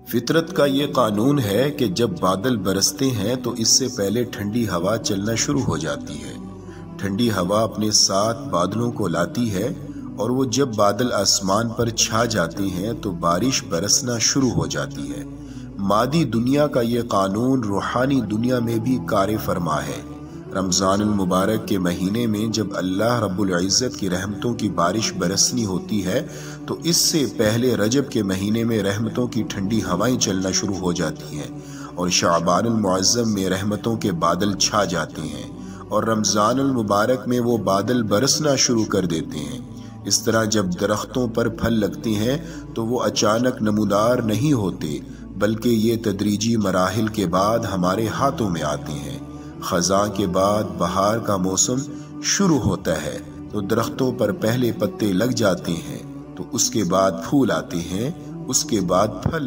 फितरत का ये कानून है कि जब बादल बरसते हैं तो इससे पहले ठंडी हवा चलना शुरू हो जाती है। ठंडी हवा अपने साथ बादलों को लाती है और वो जब बादल आसमान पर छा जाते हैं तो बारिश बरसना शुरू हो जाती है। मादी दुनिया का ये कानून रूहानी दुनिया में भी कार फरमा है। रमज़ान मुबारक के महीने में जब अल्लाह रब्बुल इज़्ज़त की रहमतों की बारिश बरसनी होती है तो इससे पहले रजब के महीने में रहमतों की ठंडी हवाएं चलना शुरू हो जाती हैं और शाबान मुअज़्ज़म में रहमतों के बादल छा जाते हैं और रमज़ान मुबारक में वो बादल बरसना शुरू कर देते हैं। इस तरह जब दरख्तों पर फल लगते हैं तो वो अचानक नमूदार नहीं होते, बल्कि ये तदरीजी मराहिल के बाद हमारे हाथों में आते हैं। ख़ज़ां के बाद बहार का मौसम शुरू होता है तो दरख्तों पर पहले पत्ते लग जाते हैं, तो उसके बाद फूल आते हैं, उसके बाद फल